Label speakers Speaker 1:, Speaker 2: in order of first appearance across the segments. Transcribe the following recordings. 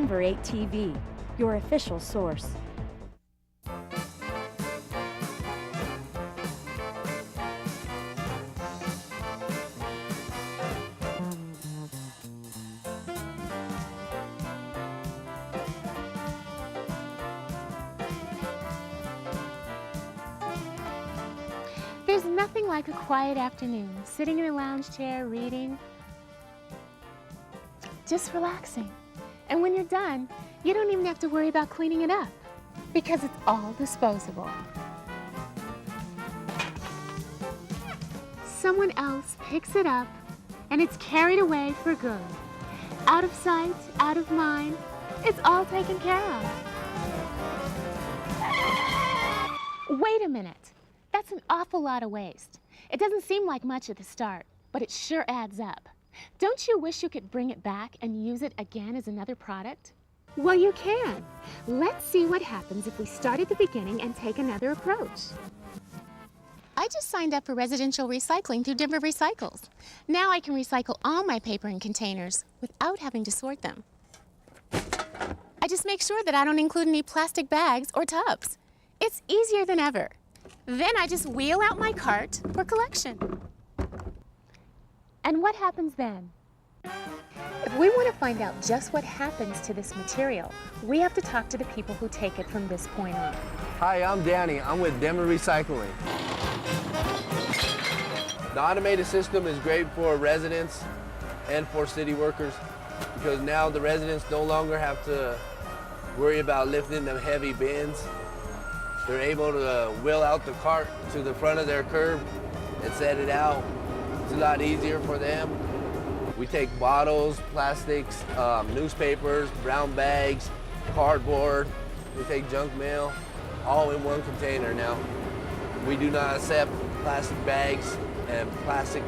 Speaker 1: Denver 8 TV, your official source.
Speaker 2: There's nothing like a quiet afternoon, sitting in a lounge chair, reading, just relaxing. And when you're done, you don't even have to worry about cleaning it up because it's all disposable. Someone else picks it up and it's carried away for good. Out of sight, out of mind, it's all taken care of. Wait a minute. That's an awful lot of waste. It doesn't seem like much at the start, but it sure adds up. Don't you wish you could bring it back and use it again as another product? Well, you can. Let's see what happens if we start at the beginning and take another approach. I just signed up for residential recycling through Denver Recycles. Now I can recycle all my paper in containers without having to sort them. I just make sure that I don't include any plastic bags or tubs. It's easier than ever. Then I just wheel out my cart for collection. And what happens then? If we want to find out just what happens to this material, we have to talk to the people who take it from this point on.
Speaker 3: Hi, I'm Danny. I'm with Denver Recycling. The automated system is great for residents and for city workers because now the residents no longer have to worry about lifting the heavy bins. They're able to wheel out the cart to the front of their curb and set it out. It's a lot easier for them. We take bottles, plastics, newspapers, brown bags, cardboard. We take junk mail, all in one container now. We do not accept plastic bags and plastic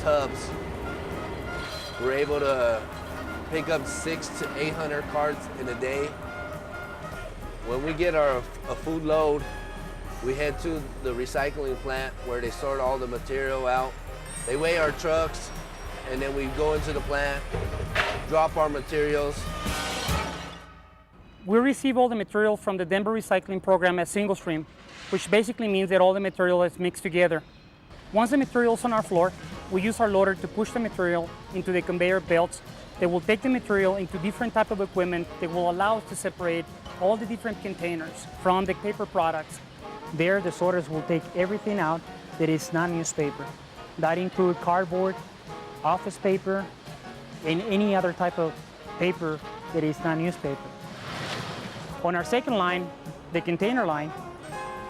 Speaker 3: tubs. We're able to pick up 600 to 800 carts in a day. When we get a food load, we head to the recycling plant where they sort all the material out. They weigh our trucks, and then we go into the plant, drop our materials.
Speaker 4: We receive all the material from the Denver Recycling Program as single stream, which basically means that all the material is mixed together. Once the material is on our floor, we use our loader to push the material into the conveyor belts that will take the material into different type of equipment that will allow us to separate all the different containers from the paper products. There, the sorters will take everything out that is not newspaper. That includes cardboard, office paper, and any other type of paper that is not newspaper. On our second line, the container line,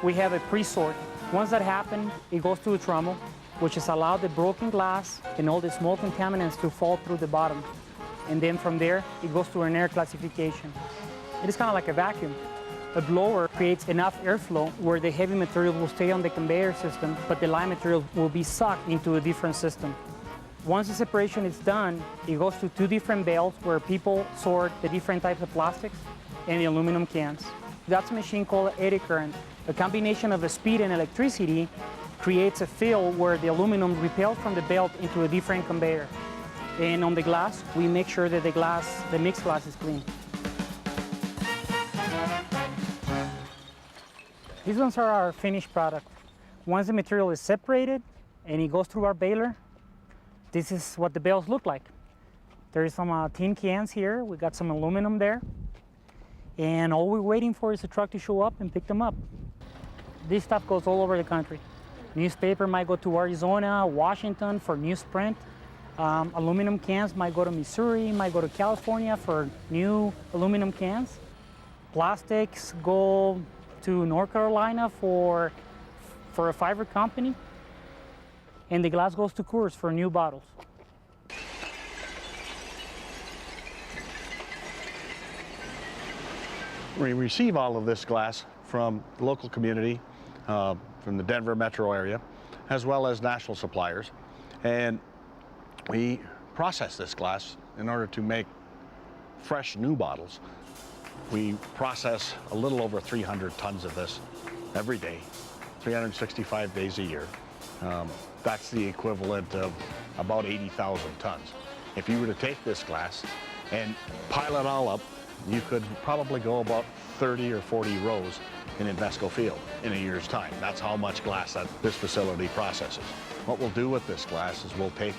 Speaker 4: we have a pre-sort. Once that happens, it goes to a trommel, which is allowed the broken glass and all the small contaminants to fall through the bottom. And then from there, it goes to an air classification. It is kind of like a vacuum. A blower creates enough airflow where the heavy material will stay on the conveyor system, but the light material will be sucked into a different system. Once the separation is done, it goes to two different bales where people sort the different types of plastics and the aluminum cans. That's a machine called eddy current. A combination of the speed and electricity creates a field where the aluminum repels from the belt into a different conveyor. And on the glass, we make sure that the mixed glass is clean. These ones are our finished product. Once the material is separated and it goes through our baler, this is what the bales look like. There is some tin cans here. We got some aluminum there. And all we're waiting for is a truck to show up and pick them up. This stuff goes all over the country. Newspaper might go to Arizona, Washington for newsprint. Aluminum cans might go to Missouri, might go to California for new aluminum cans. Plastics go to North Carolina for a fiber company. And the glass goes to Coors for new bottles.
Speaker 5: We receive all of this glass from the local community, from the Denver metro area, as well as national suppliers. And we process this glass in order to make fresh new bottles. We process a little over 300 tons of this every day, 365 days a year. That's the equivalent of about 80,000 tons. If you were to take this glass and pile it all up you could probably go about 30 or 40 rows in Invesco Field in a year's time. That's how much glass that this facility processes. What we'll do with this glass is we'll take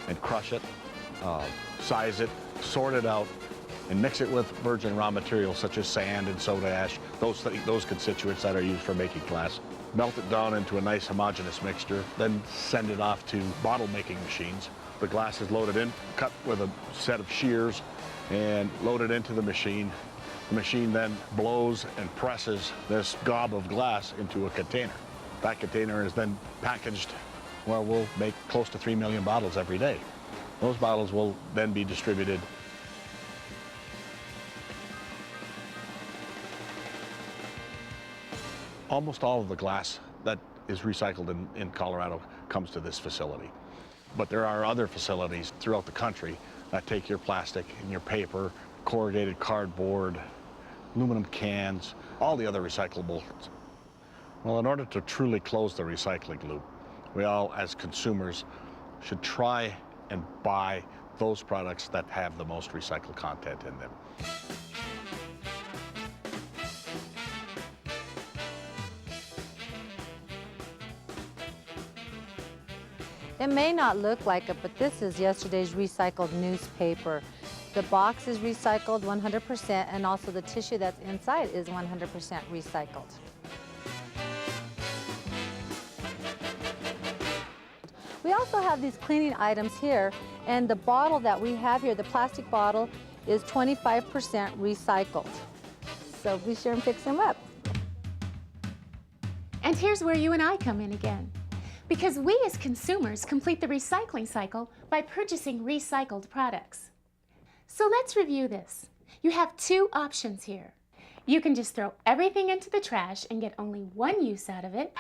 Speaker 5: and crush it, size it, sort it out, and mix it with virgin raw materials such as sand and soda ash, those constituents that are used for making glass. Melt it down into a nice homogeneous mixture, then send it off to bottle making machines. The glass is loaded in, cut with a set of shears, and loaded into the machine. The machine then blows and presses this gob of glass into a container. That container is then packaged. Well, we'll make close to 3 million bottles every day. Those bottles will then be distributed. Almost all of the glass that is recycled in Colorado comes to this facility. But there are other facilities throughout the country that take your plastic and your paper, corrugated cardboard, aluminum cans, all the other recyclables. Well, in order to truly close the recycling loop, we all, as consumers, should try and buy those products that have the most recycled content in them.
Speaker 6: It may not look like it, but this is yesterday's recycled newspaper. The box is recycled 100%, and also the tissue that's inside is 100% recycled. We also have these cleaning items here, and the bottle that we have here, the plastic bottle, is 25% recycled. So be sure and pick some up.
Speaker 2: And here's where you and I come in again. Because we as consumers complete the recycling cycle by purchasing recycled products. So let's review this. You have two options here. You can just throw everything into the trash and get only one use out of it,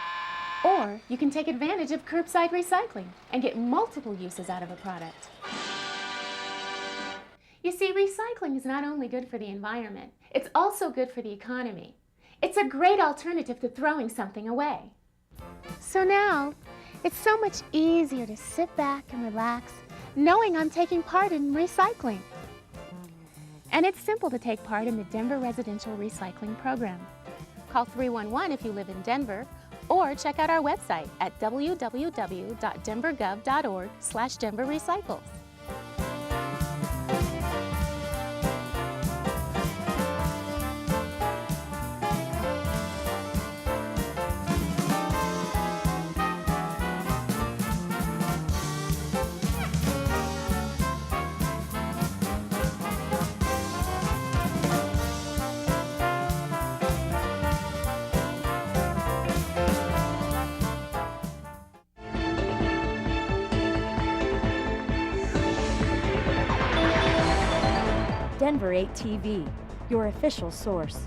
Speaker 2: or you can take advantage of curbside recycling and get multiple uses out of a product. You see, recycling is not only good for the environment, it's also good for the economy. It's a great alternative to throwing something away. So now, it's so much easier to sit back and relax, knowing I'm taking part in recycling. And it's simple to take part in the Denver Residential Recycling Program. Call 311 if you live in Denver, or check out our website at www.denvergov.org/denverrecycles.
Speaker 1: Denver 8 TV, your official source.